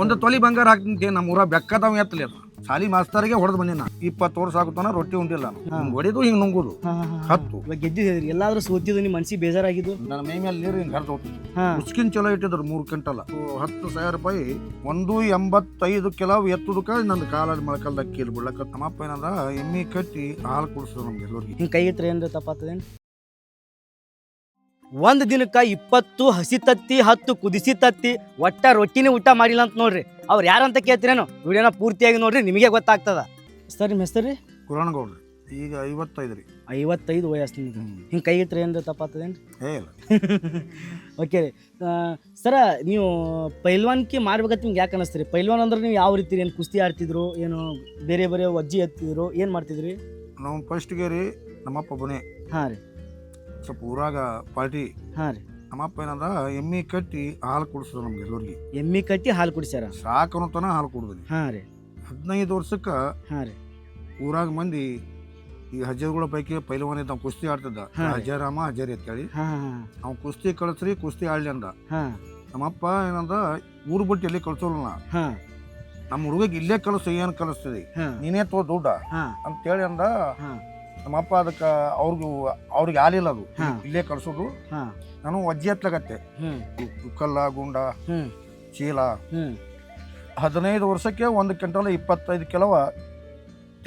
ಒಂದು ತೊಲಿ ಬಂಗಾರ ಹಾಕ್ತೀನಿ ನಮ್ಮ ಊರ ಬೆಕ್ಕದವ್ ಎತ್ತಲಿ ಅದು ಶಾಲಿ ಮಾಸ್ತರ್ಗೆ ಹೊಡೆದ್ ಬಂದಿ ನಾ 20 ವರ್ಷ ಆಗುತ್ತಾನ ರೊಟ್ಟಿ ಉಂಡಿಲ್ಲ ಹೊಡೆದು ಹಿಂಗ್ ನುಂಗುದು ಹತ್ತು ಇವಾಗ ಗೆದ್ದಿದ್ರಿ ಎಲ್ಲಾದ್ರೂ ಸೋತಿದ್ದು ನಿಮ್ಮ ಮನ್ಸಿಗೆ ಬೇಜಾರಾಗಿದ್ದು ನನ್ನ ಮೈ ಮೇಲೆ ನೀರು ಹಿಂಗ್ ಹರಿದು ಹೋಗ್ತಿತ್ತು ಉಸ್ಕಿನ್ ಚಲೋ ಇಟ್ಟಿದ್ರು 3 ಕ್ವಿಂಟಲ್ 10,000 ರೂಪಾಯಿ 185 ಕಿಲೋ ಎತ್ತುದಕ್ಕ ನನ್ನ ಕಾಲಲ್ಲಿ ಮೊಳಕಲ್ದಾಗ ಕೀಲ್ ಬಿಡ್ಲಕ್ಕ ನಮ್ಮಪ್ಪ ಏನಂದ ಎಮ್ಮಿ ಕಟ್ಟಿ ಹಾಲು ಕುಡಿಸಿದ್ರು ನಮ್ಗೆ ಎಲ್ಲರಿಗೆ ಹಿಂಗೆ ಕೈಗೆತ್ರ ಏನ್ರ ತಪ್ಪಾತದೇನು ಒಂದು ದಿನಕ್ಕೆ 20 ಹಸಿ ತತ್ತಿ 10 ಕುದಿಸಿ ತತ್ತಿ ಒಟ್ಟ ರೊಟ್ಟಿನೇ ಊಟ ಮಾಡಿಲ್ಲ ಅಂತ ನೋಡ್ರಿ ಅವ್ರು ಯಾರಂತ ಕೇಳ್ತೀರೇನು ವಿಡಿಯೋನ ಪೂರ್ತಿಯಾಗಿ ನೋಡ್ರಿ ನಿಮಗೆ ಗೊತ್ತಾಗ್ತದ ಸರ್ ನಿಮ್ಮ ಹೆಸರು ರೀ ಕುರಾಣಗೌಡ್ರಿ ಈಗ 55 ರೀ 55 ವಯಸ್ಸು ನಿಮ್ಗೆ ಹಿಂಗೆ ಕೈಗೆತ್ರ ಏನ್ರ ತಪ್ಪಾತದೇನು ಇಲ್ಲ ಓಕೆ ರೀ ಸರ ನೀವು ಪೈಲ್ವಾನ್ಕಿ ಮಾಡ್ಬೇಕಂತ ನಿಮ್ಗೆ ಯಾಕೆ ಅನ್ನಿಸ್ತೀರಿ ಪೈಲ್ವಾನ್ ಅಂದ್ರೆ ನೀವು ಯಾವ ರೀತಿ ಏನು ಕುಸ್ತಿ ಆಡ್ತಿದ್ರು ಏನು ಬೇರೆ ಬೇರೆ ವಜ್ಜಿ ಎತ್ತಿದ್ರು ಏನು ಮಾಡ್ತಿದ್ರಿ ನಾವು ಫಸ್ಟ್ಗೆ ರೀ ನಮ್ಮಪ್ಪ ಬುನೆ ಹಾಂ ರೀ ಸ್ವಲ್ಪ ಊರಾಗ ಪಾರ್ಟಿ ಹಾಂ ರೀ ನಮ್ಮಪ್ಪ ಏನಂದ ಎಮ್ಮಿ ಕಟ್ಟಿ ಹಾಲು ಕುಡಿಸಿದ್ರು ನಮ್ಗೆ ಎಲ್ಲರಿಗೆ ಎಮ್ಮಿ ಕಟ್ಟಿ ಹಾಲು ಕುಡಿಸ್ಯಾರ ಸಾಕು ಅನ್ನೋತನ ಹಾಲು ಕುಡಿದ್ರಿ ಹಾಂ ರೀ 15 ವರ್ಷಕ್ಕೆ ಹಾಂ ರೀ ಊರಾಗ ಮಂದಿ ಈ ಹಜರ್ಗಳ ಪೈಕಿ ಪೈಲವಾನ್ ಇದ್ದ ಕುಸ್ತಿ ಆಡ್ತಿದ್ದ ಹಜರಾಮ ಹಜರಿ ಅಂತೇಳಿ ಅವ್ನು ಕುಸ್ತಿ ಕಳಿಸ್ರಿ ಕುಸ್ತಿ ಆಡ್ಲಿ ಅಂದ ನಮ್ಮಪ್ಪ ಏನಂದ ಊರು ಬಿಟ್ಟು ಎಲ್ಲಿ ಕಳ್ಸೋಲ್ಲ ನಮ್ಮ ಹುಡುಗಗೆ ಇಲ್ಲೇ ಕಳಿಸು ಏನು ಕಲಿಸ್ತಿದಿ ನೀನೇ ತೋ ದುಡ್ಡ ಅಂತೇಳಿ ಅಂದ ನಮ್ಮಪ್ಪ ಅದಕ್ಕೆ ಅವ್ರಿಗೆ ಆಲಿಲ್ಲ ಅದು ಇಲ್ಲೇ ಕಳ್ಸೋದು ನಾನು ವಜ್ಜಿ ಹತ್ಲಾಗತ್ತೆ ಕಲ್ಲ ಗುಂಡ ಚೀಲ 15 ವರ್ಷಕ್ಕೆ 1 ಕ್ವಿಂಟಲ್ 25 ಕಿಲೋವ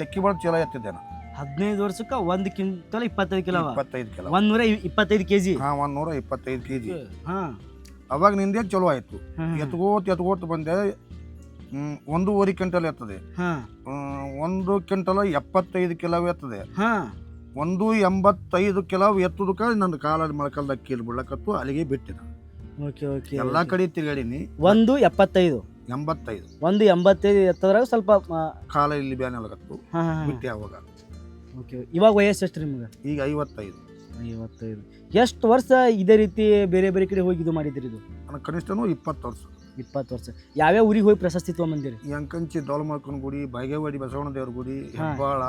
ತೆಕ್ಕಿಬಳ ಚೀಲ ಎತ್ತಿದ್ದೆ ನಾನು 15 ವರ್ಷಕ್ಕೆ 1 quintal 25 kilo 25 kilo 125 KG 125 KG ಅವಾಗ ನಿಂದೆ ಚಲೋ ಆಯ್ತು ಎತ್ಕೋತ ಬಂದೆ 1.5 ಕ್ವಿಂಟಲ್ ಎತ್ತದೆ 1 ಕ್ವಿಂಟಲ್ 75 ಕಿಲೋ ಎತ್ತದೆ 185 ಕಿಲೋ ಎತ್ತುದಕ್ಕ ನನ್ನ ಕಾಲಲ್ಲಿ ಮೊಳಕಲ್ದಾಗ ಕೀಲ್ ಬಿಡ್ಲಕತ್ತು ಅಲ್ಲಿಗೆ ಬಿಟ್ಟೆ ನಾನು ಎಲ್ಲಾ ಕಡೆ ತಿರುಗಾಡಿನಿ 175 185 ಎತ್ತದ್ರಾಗ ಸ್ವಲ್ಪ ಕಾಲ ಇಲ್ಲಿ ಬ್ಯಾನ್ ಆಗತ್ತು ಬಿಟ್ಟೆ ಅವಾಗ ಇವಾಗ ವಯಸ್ಸು ಎಷ್ಟು ನಿಮ್ಗೆ ಈಗ 55 ಎಷ್ಟು ವರ್ಷ ಇದೇ ರೀತಿ ಬೇರೆ ಬೇರೆ ಕಡೆ ಹೋಗಿ ಇದು ಮಾಡಿದ್ರಿ ಇದು ನನ್ನ ಕನಿಷ್ಠನೂ 20 ವರ್ಷ ಯಾವ್ಯಾವ ಊರಿಗೆ ಹೋಗಿ ಪ್ರಶಸ್ತಿ ತಗೊಂಬಂದಿರಿ ಯಂಕಂಚಿ ದೌಲಮಲ್ಕನ ಗುಡಿ ಬಾಗೇವಾಡಿ ಬಸವಣ್ಣ ದೇವ್ರ ಗುಡಿ ಹೆಬ್ಬಾಳ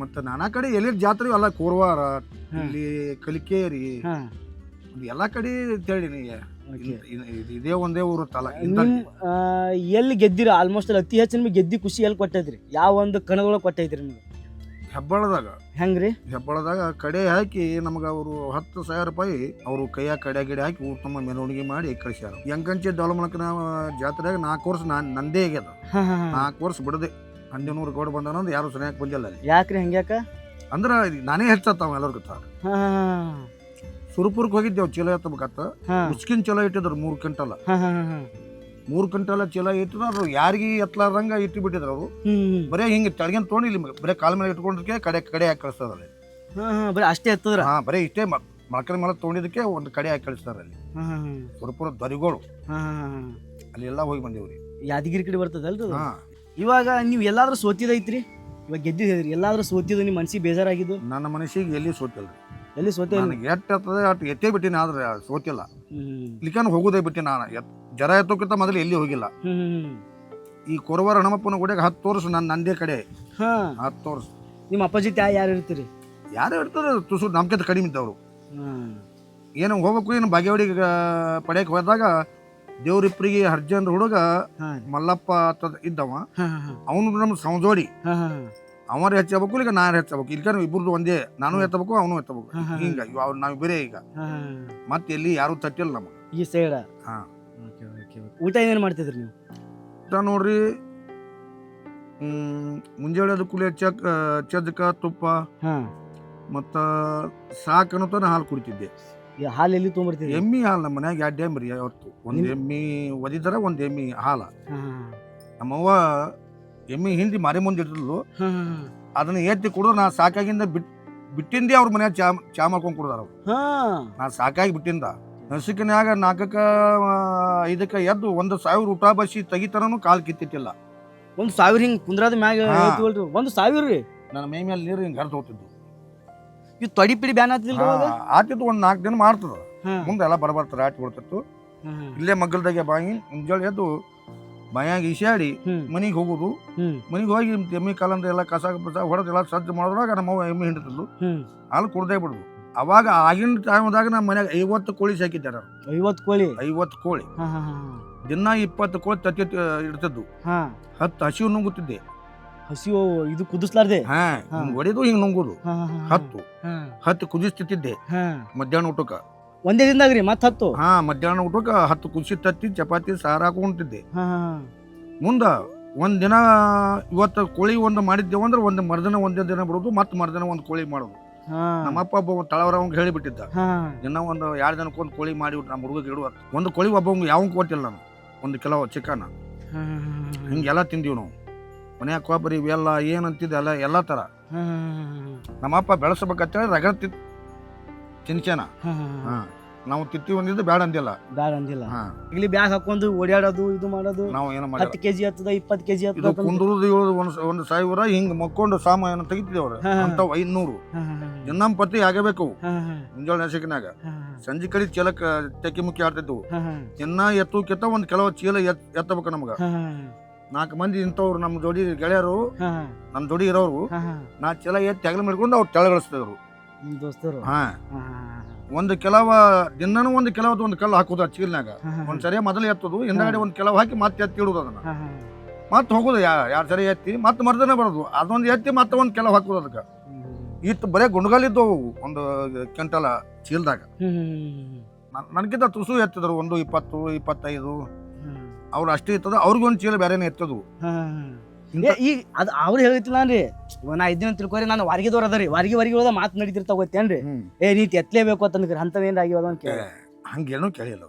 ಮತ್ತೆ ನಾನಾ ಕಡೆ ಎಲ್ಲಿ ಜಾತ್ರೆ ಎಲ್ಲ ಕೋರವಾರ ಇಲ್ಲಿ ಕಲಿಕೇರಿ ಎಲ್ಲಾ ಕಡೆ ಹೇಳಿನಿ ಇದೇ ಒಂದೇ ಊರು ತಲ ಎಲ್ಲಿ ಗೆದ್ದಿರ ಆಲ್ಮೋಸ್ಟ್ ಅತಿ ಹೆಚ್ಚು ನಿಮ್ಗೆ ಗೆದ್ದಿ ಖುಷಿ ಎಲ್ಲಿ ಕೊಟ್ಟೈತ್ರಿ ಯಾವ ಒಂದು ಕಣದೊಳಗೆ ಕೊಟ್ಟೈತ್ರಿ ನಿಮ್ಗೆ ಹೆಬ್ಬಾಳದಾಗ ಹೆಂಗ್ರಿ ಹೆಬ್ಬಾಳದಾಗ ಕಡೆ ಹಾಕಿ ನಮ್ಗೆ ಅವರು 10,000 ರೂಪಾಯಿ ಅವರು ಕೈಯಾಗ ಕಡೆ ಗಿಡ ಹಾಕಿ ಊರು ತುಂಬ ಮೆರವಣಿಗೆ ಮಾಡಿ ಕಳಿಸ್ಯಾರ ಯಂಕಂಚಿ ದೌಲಮಲ್ಕನ ಜಾತ್ರೆಯಾಗ 4 ವರ್ಷ ನಂದೇ ಆಗ್ಯದ 4 ವರ್ಷ ಬಿಡದೆ 1100 ಗೌಡ ಬಂದನಂದು ಯಾರು ಸರಿಯಾಗಿ ಬಂದಿಲ್ಲ ಅಲ್ಲಿ ಯಾಕ್ರಿ ಹಂಗ್ಯಾಕ ಅಂದ್ರ ನಾನೇ ಹೆಚ್ಚತ್ತಾವ ಎಲ್ಲರೂ ಗೊತ್ತ ಸುರಪುರಕ್ಕೆ ಹೋಗಿದ್ದೇವ್ ಚೀಲ ಎತ್ತಬೇಕತ್ತ ಉಸ್ಕಿನ್ ಚೀಲ ಇಟ್ಟಿದ್ರು 3 ಕ್ವಿಂಟಲ್ 3 ಕ್ವಿಂಟಲ್ ಚೀಲ ಇಟ್ಟಿದ್ರು ಅವ್ರು ಯಾರಿಗೆ ಎತ್ತಲಾರ್ದಂಗ ಇಟ್ಟು ಬಿಟ್ಟಿದ್ರು ಅವರು ಬರೇ ಹಿಂಗೆ ತೆಳಗಿನ ತೊಗೊಂಡು ಇಲ್ಲಿ ಬರೇ ಕಾಲ ಮೇಲೆ ಇಟ್ಕೊಂಡ್ರೆ ಕಡೆ ಹಾಕಿ ಕಳಿಸ್ತಾರ ಅಲ್ಲಿ ಬರೀ ಅಷ್ಟೇ ಎತ್ತದ್ರ ಬರೀ ಇಷ್ಟೇ ಮಳಕಲ ಮೇಲೆ ತೊಗೊಂಡಿದ್ದಕ್ಕೆ ಒಂದು ಕಡೆ ಹಾಕಿ ಕಳಿಸ್ತಾರ ಅಲ್ಲಿ ಸುರಪುರ ದರಿಗೋಳು ಅಲ್ಲಿ ಎಲ್ಲ ಹೋಗಿ ಬಂದೇವ್ರಿ ಯಾದಗಿರಿ ಕಡೆ ಬರ್ತದಲ್ರಿ ಇವಾಗ ನೀವು ಎಲ್ಲಾದ್ರೂ ಸೋತಿದೈತ್ರಿ ಇವಾಗ ಗೆದ್ದಿದ್ರಿ ಎಲ್ಲಾದ್ರೂ ಸೋತಿದ್ದು ನಿಮ್ಮ ಮನ್ಸಿಗೆ ಬೇಜಾರಾಗಿದ್ದು ನನ್ನ ಮನಸ್ಸಿಗೆ ಎಲ್ಲಿ ಸೋತಿಲ್ಲ ಎಲ್ಲಿ ಸೋತಿಲ್ಲ ನನಗೆ ಅಷ್ಟು ಎತ್ತೇ ಬಿಟ್ಟಿನಿ ಆದ್ರೆ ಸೋತಿಲ್ಲ ಇಲ್ಲಿಕನ್ ಹೋಗೋದೇ ಬಿಟ್ಟಿ ನಾನು ಜರ ಎತ್ತೋಕ್ಕಿಂತ ಮೊದಲು ಎಲ್ಲಿ ಹೋಗಿಲ್ಲ ಈ ಕೊರವಾರ ಹಣಮಪ್ಪನ ಗುಡಿಯಾಗ 10 ವರ್ಷ ನಂದೇ ಕಡೆ 10 ವರ್ಷ ನಿಮ್ಮ ಅಪ್ಪಾಜಿ ಯಾರು ಇರ್ತೀರಿ ಯಾರು ಇರ್ತಾರೆ ತುಸು ನಮ್ಕಿಂತ ಕಡಿಮೆ ಇದ್ದವರು ಏನು ಹೋಗ್ಬೇಕು ಏನು ಬಾಗೇವಾಡಿಗೆ ಪಡೆಯಕ್ಕೆ ಹೋದಾಗ ದೇವ್ರಿಪ್ರಿಗೆ ಹರ್ಜನ್ ಹುಡುಗ ಮಲ್ಲಪ್ಪ ಇದ್ದವ ಅವನು ನಮ್ಗೆ ಸಂಜೋಡಿ ಅವರ ಹೆಚ್ಚಬೇಕು ಈಗ ನಾನು ಹೆಚ್ಚಬೇಕು ಇಲ್ಲಿ ಇಬ್ಬರದು ಒಂದೇ ನಾನು ಎತ್ತಬೇಕು ಅವನು ಎತ್ತಬೇಕು ಹಿಂಗ ನಾವು ಬೇರೆ ಈಗ ಮತ್ತೆ ಎಲ್ಲಿ ಯಾರು ತಟ್ಟಿಲ್ಲ ನಮಗೆ ಈ ಸೈಡ ಊಟ ಏನೇನು ಮಾಡ್ತಿದ್ರಿ ನೀವು ಊಟ ನೋಡ್ರಿ ಮುಂಜಾನೆ ಅದು ಕುಳಿಯ ಚದಕ ತುಪ್ಪ ಮತ್ತ ಸಾಕನ್ನೋತನ ಹಾಲು ಕುಡಿತಿದ್ದೆ ಹಾಲು ಎಲ್ಲಿ ತೊಗೊಂಬರ್ತಿದ್ದೆ ಎಮ್ಮಿ ಹಾಲು ನಮ್ಮ ಮನ್ಯಾಗ 2 ಎಮ್ಮಿ ರೀ ಅವತ್ತು ಒಂದು ಎಮ್ಮಿ ಒದಿದಾರ ಒಂದು ಎಮ್ಮಿ ಹಾಲ ನಮ್ಮವ್ವ ಎಮ್ಮಿ ಹಿಂದಿ ಮಾರಿ ಮುಂದೆ ಇಟ್ಟಿದ್ಲು ಅದನ್ನ ಎತ್ತಿ ಕುಡಿದು ನಾ ಸಾಕಾಗಿಂದ ಬಿಟ್ಟಿಂದೆ ಅವ್ರ ಮನ್ಯಾಗ ಚಾ ಮಾಡ್ಕೊಂಡ್ ಕುಡ್ದಾರ ಅವ್ರು ನಾ ಸಾಕಾಗಿ ಬಿಟ್ಟಿಂದ ನಸಿಕಿನ್ಯಾಗ 4ಕ್ಕೆ 5ಕ್ಕೆ ಎದ್ದು 1,000 ಊಟ ಬಸಿ ತೆಗಿತನೂ ಕಾಲ್ ಕಿತ್ತಿಟ್ಟಿಲ್ಲ 1,000 ಹಿಂಗ್ ಕುಂದ್ರಾದ ಮ್ಯಾಗ 1,000 ರೀ ನನ್ನ ಮೈ ಮೇಲೆ ನೀರು ಹಿಂಗೆ ಹರಿದು ಹೋಗ್ತಿದ್ದು ಇವ್ ತೊಡಿ ಪಿಡಿ ಬ್ಯಾನ್ ಆತಿಲ್ಲ ಆತಿತ್ತು 4 ದಿನ ಮಾಡ್ತದ ಮುಂದೆ ಎಲ್ಲ ಬರ್ತಾರೆ ಆಟಿ ಬಿಡ್ತಿತ್ತು ಇಲ್ಲೇ ಮಗ್ಗಲ್ದಾಗೆ ಬಾಯಿ ಮುಂಜಾನೆ ಎದ್ದು ಬಾಯಾಗ ಈಸಾಡಿ ಮನಿಗೆ ಹೋಗುದು ಮನಿಗೆ ಹೋಗಿ ಎಮ್ಮಿ ಕಾಲಂದ ಎಲ್ಲ ಕಸ ಹೊಡೆದೆಲ್ಲ ಸಜ್ಜು ಮಾಡೋದ್ರಾಗ ನಮ್ಮ ಎಮ್ಮಿ ಹಿಂಡ್ತಿದ್ಲು ಅಲ್ಲಿ ಕುಡ್ದೇ ಬಿಡುದು ಅವಾಗ ಆಗಿನ ಟೈಮ್ದಾಗ ನಮ್ಮ ಮನ್ಯಾಗ 50 ಕೋಳಿ ಸಾಕಿದ್ದಾರೆ 50 ಕೋಳಿ ದಿನ 20 ಕೋಳಿ ತತ್ತಿ ಇಡ್ತಿದ್ದು. 10 ಹಸಿವು ನುಂಗುತ್ತಿದ್ದೆ. ಹಸಿವು ಇದು ಕುದಿಸ್ಲಾರ್ದೆ ಹೊಡೆದು ಹಿಂಗ್ ನುಂಗುದು. 10 ಕುದಿಸ್ತಿದ್ದೆ ಮಧ್ಯಾಹ್ನ ಊಟಕ್ಕ. ಒಂದೇ ದಿನದಾಗ್ರಿ ಮತ್ 10? ಮಧ್ಯಾಹ್ನ ಊಟಕ್ಕ 10 ಕುದಿಸಿ ತತ್ತಿ ಚಪಾತಿ ಸಾರು ಹಾಕೊಂತಿದ್ದೆ. ಮುಂದ ಒಂದ್ ದಿನ ಇವತ್ತು ಕೋಳಿ ಒಂದು ಮಾಡಿದ್ದೇವ ಅಂದ್ರೆ ಒಂದ್ ಮರ್ದಿನ ಒಂದೇ ದಿನ ಬಿಡೋದು, ಮತ್ ಮರ್ದಿನ ಒಂದ್ ಕೋಳಿ ಮಾಡೋದು. ನಮ್ಮಪ್ಪ ಒಬ್ಬ ತಳವರವಂಗ ಹೇಳಿಬಿಟ್ಟಿದ್ದ, ದಿನ ಒಂದು 2 ದಿನಕ್ಕೆ ಒಂದು ಕೋಳಿ ಮಾಡಿಬಿಟ್ಟು ನಮ್ಮ ಹುಡುಗ ಇಡುವ. ಒಂದು ಕೋಳಿ ಒಬ್ಬವಂಗ ಯಾವ ಕೊಟ್ಟಿಲ್ಲ ನಾನು, 1 ಕಿಲೋ ಚಿಕನ್ ಹಿಂಗೆಲ್ಲ ತಿಂದೀವಿ ನಾವು. ಮನ್ಯಾಗ ಕೊಬ್ಬರಿ ಇವೆಲ್ಲ ಏನಂತಿದ್ದೆ ಅಲ್ಲ ಎಲ್ಲ ತರ ನಮ್ಮಪ್ಪ ಬೆಳೆಸಬೇಕಂತೇಳಿ ರಗಡ ತಿನ್ಸ್ಯಾನ. ನಾವು ತಿತ್ತಿ ಒಂದಿದ್ದು ಬ್ಯಾಡ ಅಂದಿಲ್ಲ. ಇಲ್ಲಿ ಬ್ಯಾಗ್ ಹಾಕೊಂಡು ಓಡಾಡೋದು ಇದು ಮಾಡೋದು. ನಾವು ಏನೋ 10 ಕೆಜಿ ಹತ್ತದ 20 ಕೆಜಿ ಹತ್ತದ ಕುಂದ್ರದು 1,000 ಹಿಂಗ್ ಮಕ್ಕೊಂಡು ಸಾಮಾನು ತೆಗಿತಿದ್ದೇವ್ರ ಅಂತಾವ್ 500 ದಿನ ಪತ್ತಿ ಆಗಬೇಕು. ಮುಂಜಾನೆ ನಸಿಕಿನಾಗ ಸಂಜೆ ಕಡೆ ಚೀಲಕ್ ತೆಕ್ಕಿ ಮುಕ್ಕಿ ಆಡ್ತಿದ್ವು. ದಿನ ಎತ್ತುಕ್ಕಿಂತ 1 ಕಿಲೋ ಚೀಲ ಎತ್ತಬೇಕು ನಮ್ಗ. 4 ಮಂದಿ ಇಂಥವ್ರು ನಮ್ಮ ಜೋಡಿ ಗೆಳೆಯರು, ನಮ್ಮ ಜೋಡಿ ಇರೋರು. ನಾ ಚೀಲ ಎತ್ತಿ ಅಗಲ ಮಾಡ್ಕೊಂಡು ಅವ್ರು ತೆಳಗಳಿಸ್ತಿದ್ರು ದೋಸ್ತರು. 1 ಕಿಲೋ ದಿನನೂ 1 ಕಿಲೋ 1 ಕಲ್ಲು ಹಾಕುದು ಆ ಚೀಲ್ನಾಗ. ಒಂದ್ಸರಿ ಮೊದಲು ಎತ್ತದು, ಹಿಂದಾಗಡೆ 1 ಕಿಲೋ ಹಾಕಿ ಮತ್ತೆ ಎತ್ತಿ ಇಡುದು. ಅದನ್ನ ಮತ್ತೆ ಹೋಗುದು 2 ಸರಿ ಎತ್ತಿ ಮತ್ತೆ ಮರ್ದನೆ ಬರೋದು. ಅದೊಂದು ಎತ್ತಿ ಮತ್ತೆ 1 ಕಿಲೋ ಹಾಕುದು. ಅದಕ್ಕೆ ಇತ್ತು ಬರೇ ಗುಂಡ್ಗಾಲಿದ್ದವು 1 ಕ್ವಿಂಟಲ ಚೀಲ್ದಾಗ. ನನಗಿಂತ ತುಸು ಎತ್ತಿದ್ರು 1 20 25 ಅವ್ರು ಅಷ್ಟೇ ಇರ್ತದ. ಅವ್ರಿಗೊಂದು ಚೀಲ ಬೇರೆನೆ ಎತ್ತದು. ಈಗ ಅದು ಅವ್ರು ಹೇಳ್ತಿಲ್ಲ ಅನ್ರಿ, ನಾ ಇದ್ದೇನೆ ತಿಳ್ಕೊರಿ, ನಾನು ವಾರಿಗೆದವ್ರು ಅದರಿ, ವಾರಿಗೆ ಹೋದ ಮಾತು ನಡೀತಿರ್ತಾವ ಗೊತ್ತೇನ್ರಿ? ನೀತಿ ಎತ್ತಲೇಬೇಕು ಅಂತಂದ್ರೆ ಅಂತವೇನ್ ಆಗಿರೋದ ಅಂತ ಕೇಳಿ ಹಂಗೇನು ಕೇಳಿಲ್ಲ.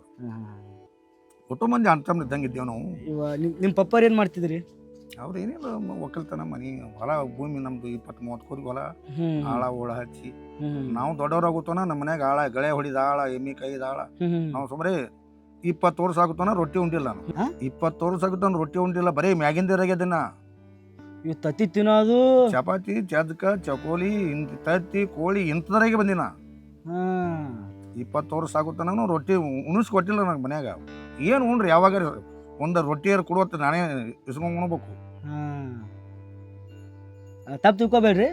ಒಟ್ಟು ಮಂದಿ ಅಂತ ಇದ್ದಂಗೆ ಇದ್ದೇವೆ ನಾವು. ನಿಮ್ಮ ಪಪ್ಪರ್ ಏನ್ ಮಾಡ್ತಿದ್ರಿ? ಅವ್ರು ಏನಿಲ್ಲ, ಒಕ್ಕಲ್ತನ ಮನಿ ಹೊಲ ಭೂಮಿ ನಮ್ದು 20-30 ಕೋಟಿ ಹೊಲ. ಆಳ ಓಳ ಹಚ್ಚಿ ನಾವು ದೊಡ್ಡವ್ರಾಗುತ್ತಾನ ನಮ್ಮ ಮನ್ಯಾಗ ಆಳ ಗಳೆ ಹೊಡಿದ ಆಳ ಎಮ್ಮಿ ಕೈದ ಆಳ. ನಾವು ಸುಮಾರೇ 20 ವರ್ಷ ಆಗುತ್ತಾನ ರೊಟ್ಟಿ ಉಂಡಿಲ್ಲ. ನಾನು 20 ವರ್ಷ ಆಗುತ್ತಾನ ರೊಟ್ಟಿ ಉಂಡಿಲ್ಲ. ಬರೀ ಮ್ಯಾಗಿಂದಿರಾಗ್ಯದನ್ನ ಇವ್ ತತ್ತಿ ತಿನ್ನೋದು, ಚಪಾತಿ ಚದ್ಕ ಚಕೋಲಿ ತತ್ತಿ ಕೋಳಿ ಇಂಥದ್ರಾಗೆ ಬಂದಿನ. 20 ವರ್ಷ ಆಗುತ್ತಾನ ರೊಟ್ಟಿ ಉಣಿಸ್ಕೊಟ್ಟಿಲ್ಲ ನನಗೆ ಮನ್ಯಾಗ. ಏನು ಉಣ್ರಿ ಯಾವಾಗ ಒಂದು ರೊಟ್ಟಿಯಾರು ಕೊಡುವತ್ತ ನಾನೇ ಇಸ್ಕೊಂಡ್ ಉಣ್ಬೇಕು. ತಪ್ಪು ತಿಳ್ಕೊಬೇಡ್ರಿ,